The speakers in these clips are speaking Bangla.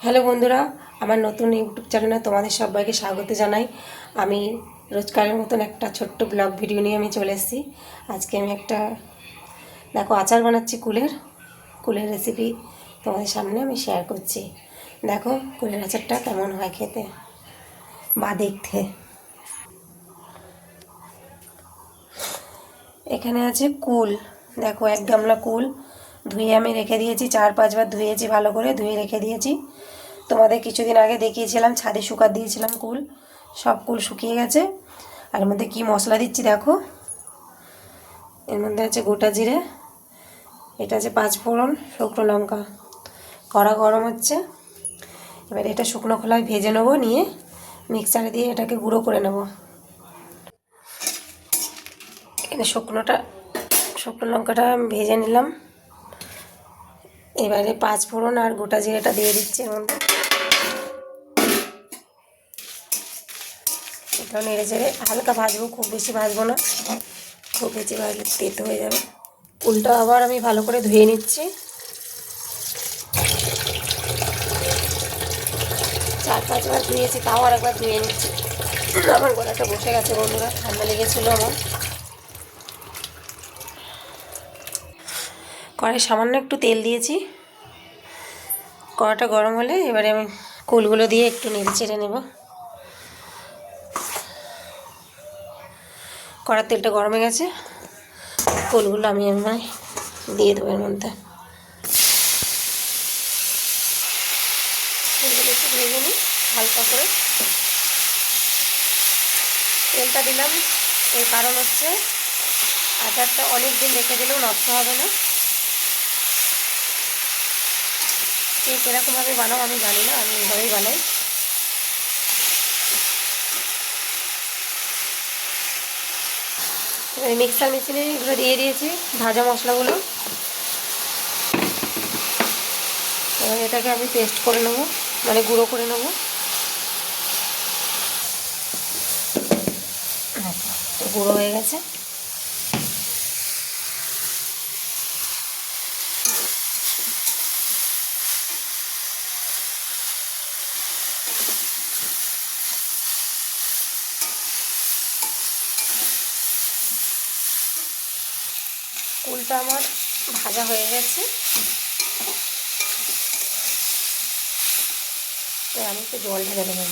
হ্যালো বন্ধুরা, আমার নতুন ইউটিউব চ্যানেলে তোমাদের সবাইকে স্বাগত জানাই। আমি রোজকারের মতন একটা ছোট্ট ব্লগ ভিডিও নিয়ে আমি চলে এসেছি। আজকে আমি একটা দেখো আচার বানাচ্ছি কুলের রেসিপি তোমাদের সামনে আমি শেয়ার করছি। দেখো কুলের আচারটা কেমন হয় খেতে বা দেখতে। এখানে আছে কুল, দেখো 1 গামলা কুল ধুয়ে আমি রেখে দিয়েছি, 4-5 বার ধুয়েছি, ভালো করে ধুয়ে রেখে দিয়েছি। তোমাদের কিছুদিন আগে দেখিয়েছিলাম ছাদে শুকাত দিয়েছিলাম কুল, সব কুল শুকিয়ে গেছে। আর এর মধ্যে কী মশলা দিচ্ছি দেখো, এর মধ্যে আছে গোটা জিরে, এটা আছে 5 ফোড়ন, শুকনো লঙ্কা। কড়া গরম হচ্ছে, এবার এটা শুকনো খোলায় ভেজে নেবো, নিয়ে মিক্সারে দিয়ে এটাকে গুঁড়ো করে নেব। এখানে শুকনো লঙ্কাটা ভেজে নিলাম, এবারে 5 ফোড়ন আর গোটা জিরেটা দিয়ে দিচ্ছি এর মধ্যে। এটা নেড়ে চেড়ে হালকা ভাজবো, খুব বেশি ভাজবো না, খুব বেশি ভাজলে তেতো হয়ে যাবে। কুলটা আবার আমি ভালো করে ধুয়ে নিচ্ছি, 4-5 বার ধুয়েছি, তাও আর একবার ধুয়ে নিচ্ছি। আমার গলাটা বসে গেছে বন্ধুরা, ঠান্ডা লেগেছিলো আমার। কড়াই সামান্য একটু তেল দিয়েছি, কড়াটা গরম হলে এবারে আমি কুলগুলো দিয়ে একটু নেড়ে চেড়ে নেব। কড়ার তেলটা গরমে গেছে, কুলগুলো আমি দিয়ে দেবো এর মধ্যে। কুলগুলো একটু ভেজে নিই হালকা করে। তেলটা দিলাম, এর কারণ হচ্ছে আচারটা অনেক দিন রেখে দিলেও নষ্ট হবে না। কে কীরকমভাবে বানাও আমি জানি না, আমি এইভাবেই বানাই। মিক্সার মেশিনে এগুলো দিয়ে দিয়েছি ভাজা মশলাগুলো, এবার এটাকে আমি পেস্ট করে নেব, মানে গুঁড়ো করে নেব। গুঁড়ো হয়ে গেছে। কুলটা আমার ভাজা হয়ে গেছে, তো আমি একটু জল ঢেলে দেবো।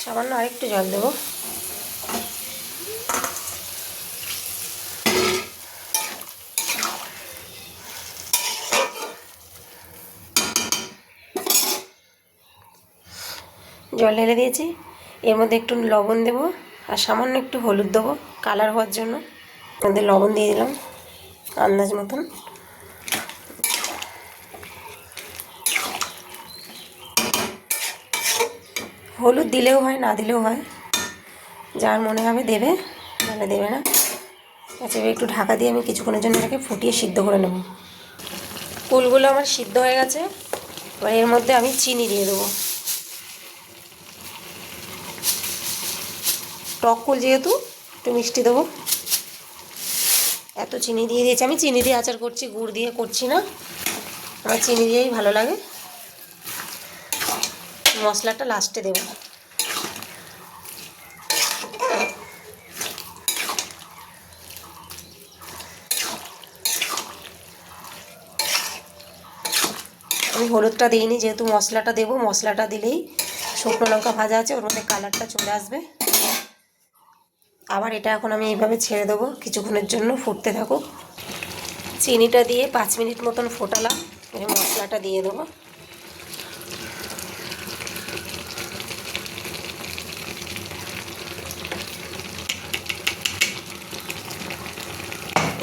সামান্য আরেকটু জল দেবো। জল ঢেলে দিয়েছি, এর মধ্যে একটু লবণ দেবো আর সামান্য একটু হলুদ দেবো কালার হওয়ার জন্য। মধ্যে লবণ দিয়ে দিলাম আন্দাজ মতন। হলুদ দিলেও হয়, না দিলেও হয়, যার মনে হবে দেবে, নাহলে দেবে না। আচ্ছা, এবার একটু ঢাকা দিয়ে আমি কিছুক্ষণের জন্য এটাকে ফুটিয়ে সিদ্ধ করে নেব। কুলগুলো আমার সিদ্ধ হয়ে গেছে, এবার এর মধ্যে আমি চিনি দিয়ে দেবো। টক কুল যেহেতু একটু মিষ্টি দেবো, এত চিনি দিয়ে দিয়েছি। আমি চিনি দিয়ে আচার করছি, গুড় দিয়ে করছি না, আমার চিনি দিয়েই ভালো লাগে। মশলাটা লাস্টে দেবো। আমি হলুদটা দিইনি, যেহেতু মশলাটা দেবো, মশলাটা দিলেই শুকনো লঙ্কা ভাজা আছে, ওর মধ্যে কালারটা চলে আসবে। আবার এটা এখন আমি এইভাবে ছেড়ে দেবো কিছুক্ষণের জন্য, ফুটতে থাকুক। চিনিটা দিয়ে 5 মিনিট মতন ফোটালাম, এবার মশলাটা দিয়ে দেবো।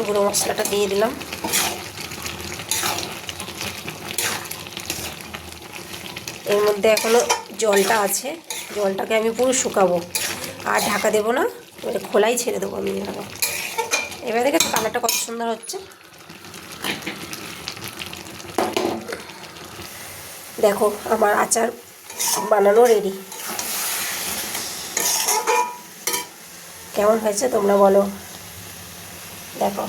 গুঁড়ো মশলাটা দিয়ে দিলাম। এর মধ্যে এখনও জলটা আছে, জলটাকে আমি পুরো শুকাবো, আর ঢাকা দেবো না, এবারে খোলাই ছেড়ে দেবো আমি এভাবে। এবার দেখে কালারটা কত সুন্দর হচ্ছে, দেখো আমার আচার বানানো রেডি। কেমন হয়েছে তোমরা বলো। দেখো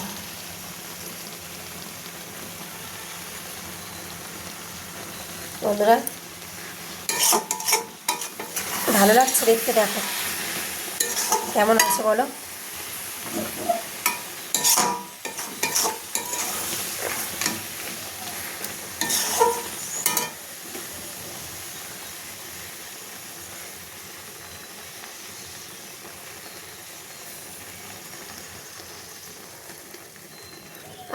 বন্ধুরা, ভালো লাগছে দেখতে। দেখো কেমন আছে বলো।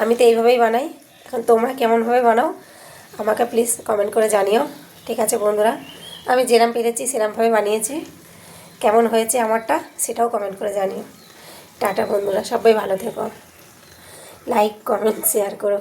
আমি তো এইভাবেই বানাই। এখন তোমরা কেমনভাবে বানাও আমাকে প্লিজ কমেন্ট করে জানিও। ঠিক আছে বন্ধুরা, আমি যেরম পেরেছি সেরমভাবে বানিয়েছি। কেমন হয়েছে আমারটা সেটাও কমেন্ট করে জানিও। টাটা বন্ধুরা, সবাই ভালো থেকো, লাইক কমেন্ট শেয়ার করো।